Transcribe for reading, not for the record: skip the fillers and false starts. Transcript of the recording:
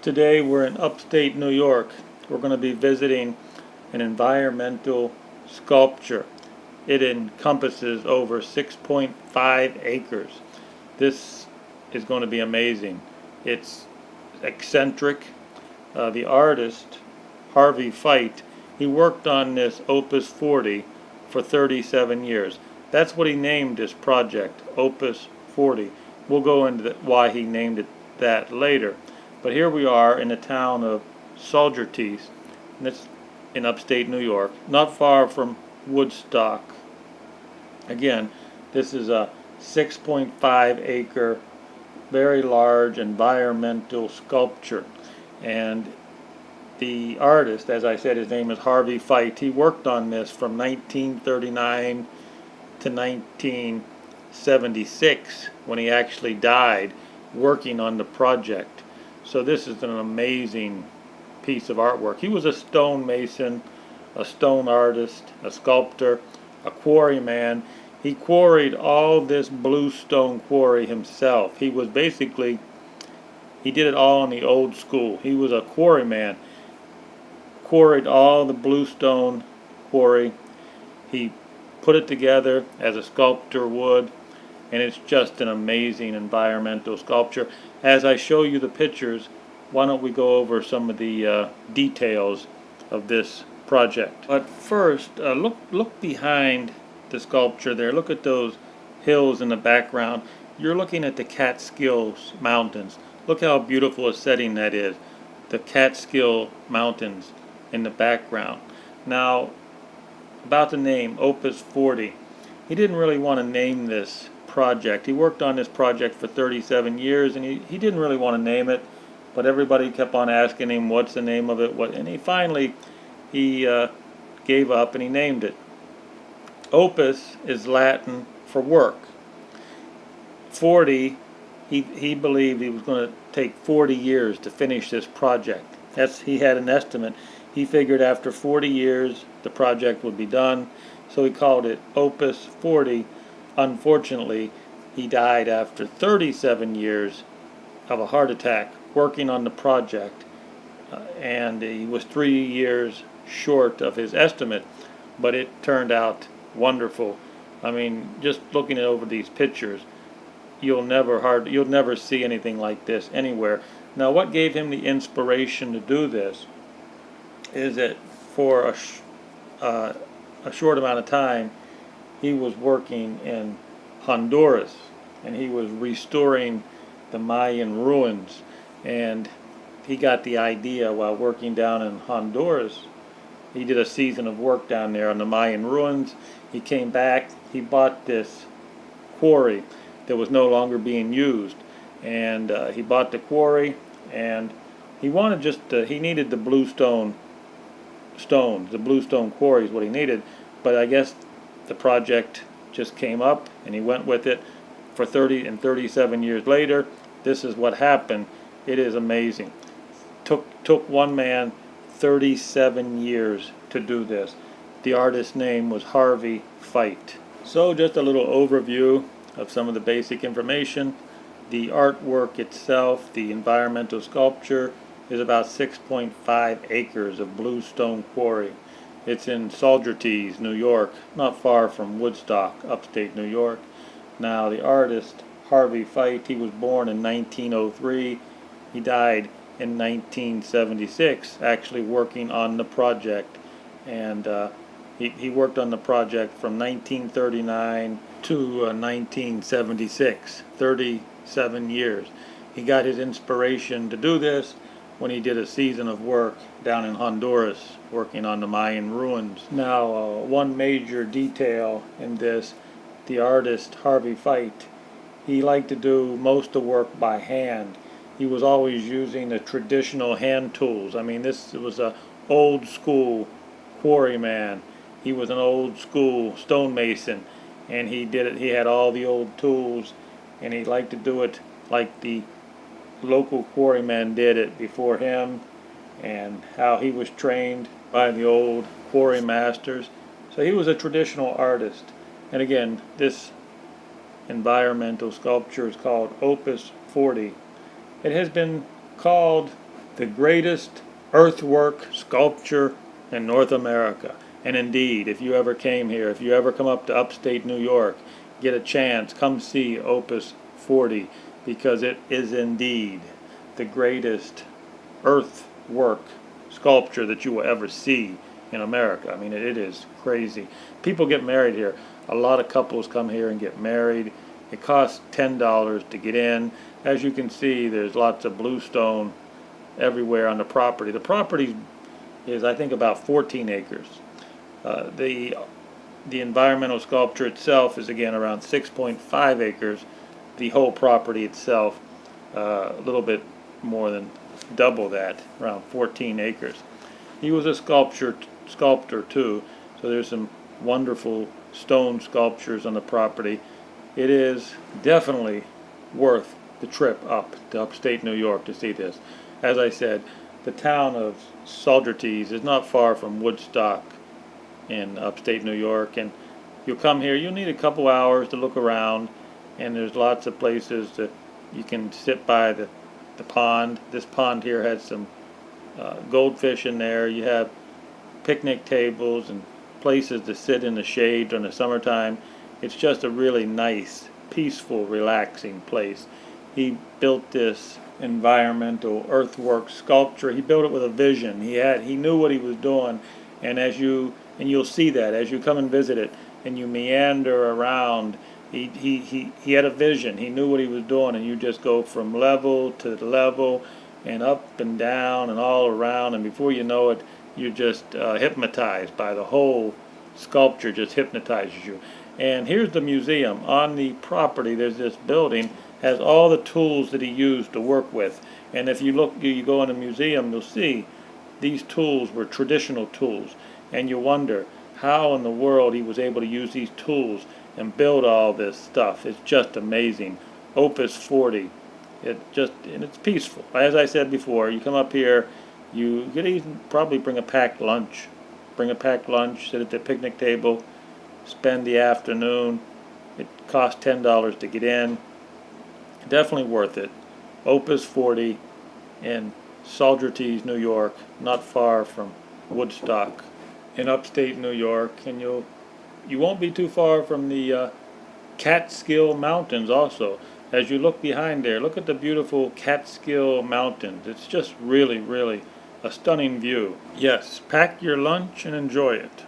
Today we're in upstate New York. We're going to be visiting an environmental sculpture. It encompasses over 6.5 acres. This is going to be amazing. It's eccentric. The artist, Harvey Fite, he worked on this Opus 40 for 37 years. That's what he named this project, Opus 40. We'll go into why he named it that later. But here we are in the town of Saugerties, and it's in upstate New York, not far from Woodstock. Again, this is a 6.5 acre, very large environmental sculpture. And the artist, as I said, his name is Harvey Fite. He worked on this from 1939 to 1976 when he actually died working on the project. So this is an amazing piece of artwork. He was a stonemason, a stone artist, a sculptor, a quarryman. He quarried all this bluestone quarry himself. He was basically, he did it all in the old school. He was a quarryman. Quarried all the bluestone quarry. He put it together as a sculptor would, and it's just an amazing environmental sculpture. As I show you the pictures, why don't we go over some of the details of this project. But first, look behind the sculpture there. Look at those hills in the background. You're looking at the Catskills Mountains. Look how beautiful a setting that is. The Catskill Mountains in the background. Now, about the name, Opus 40. He didn't really want to name this project. He worked on this project for 37 years, and he didn't really want to name it, but everybody kept on asking him what's the name of it, and he finally gave up and he named it. Opus is Latin for work. 40, he believed he was going to take 40 years to finish this project. He had an estimate. He figured after 40 years the project would be done, so he called it Opus 40. Unfortunately, he died after 37 years of a heart attack working on the project, and he was 3 years short of his estimate, but it turned out wonderful. I mean, just looking over these pictures, you'll never see anything like this anywhere. Now, what gave him the inspiration to do this is that for a short amount of time, he was working in Honduras, and he was restoring the Mayan ruins, and he got the idea while working down in Honduras. He did a season of work down there on the Mayan ruins. He came back, he bought this quarry that was no longer being used, and he bought the quarry, and he wanted he needed the bluestone stones. The bluestone quarry is what he needed, but I guess the project just came up and he went with it for 37 years later. This is what happened. It is amazing. Took one man 37 years to do this. The artist's name was Harvey Fite. So just a little overview of some of the basic information. The artwork itself, the environmental sculpture, is about 6.5 acres of bluestone quarry. It's in Saugerties, New York, not far from Woodstock, upstate New York. Now, the artist, Harvey Fite, he was born in 1903. He died in 1976, actually working on the project. And he worked on the project from 1939 to 1976, 37 years. He got his inspiration to do this when he did a season of work down in Honduras working on the Mayan ruins. Now, one major detail in this, the artist Harvey Fite, he liked to do most of the work by hand. He was always using the traditional hand tools. I mean, this was an old school quarryman. He was an old school stonemason, and he did it. He had all the old tools, and he liked to do it like the local quarrymen did it before him, and how he was trained by the old quarry masters. So he was a traditional artist. And again, this environmental sculpture is called Opus 40. It has been called the greatest earthwork sculpture in North America. And indeed, if you ever came here, if you ever come up to upstate New York, get a chance, come see Opus 40, because it is indeed the greatest earthwork sculpture that you will ever see in America. I mean, it is crazy. People get married here. A lot of couples come here and get married. It costs $10 to get in. As you can see, there's lots of bluestone everywhere on the property. The property is, I think, about 14 acres. The environmental sculpture itself is, again, around 6.5 acres. The whole property itself, a little bit more than double that, around 14 acres. He was a sculptor too, so there's some wonderful stone sculptures on the property. It is definitely worth the trip up to upstate New York to see this. As I said, the town of Saugerties is not far from Woodstock in upstate New York, and you'll come here, you'll need a couple hours to look around, and there's lots of places that you can sit by the pond. This pond here has some goldfish in there. You have picnic tables and places to sit in the shade during the summertime. It's just a really nice, peaceful, relaxing place. He built this environmental earthwork sculpture. He built it with a vision. He knew what he was doing, and you'll see that as you come and visit it and you meander around. He had a vision. He knew what he was doing, and you just go from level to level and up and down and all around, and before you know it, you're just hypnotized by the whole sculpture. Just hypnotizes you. And here's the museum. On the property, there's this building, has all the tools that he used to work with. And if you go in the museum, you'll see these tools were traditional tools. And you wonder how in the world he was able to use these tools and build all this stuff. It's just amazing. Opus 40. And it's peaceful. As I said before, you come up here, you could even probably bring a packed lunch. Bring a packed lunch, sit at the picnic table, spend the afternoon. It costs $10 to get in. Definitely worth it. Opus 40 in Saugerties, New York, not far from Woodstock in upstate New York, and you won't be too far from the Catskill Mountains also. As you look behind there, look at the beautiful Catskill Mountains. It's just really, really a stunning view. Yes, pack your lunch and enjoy it.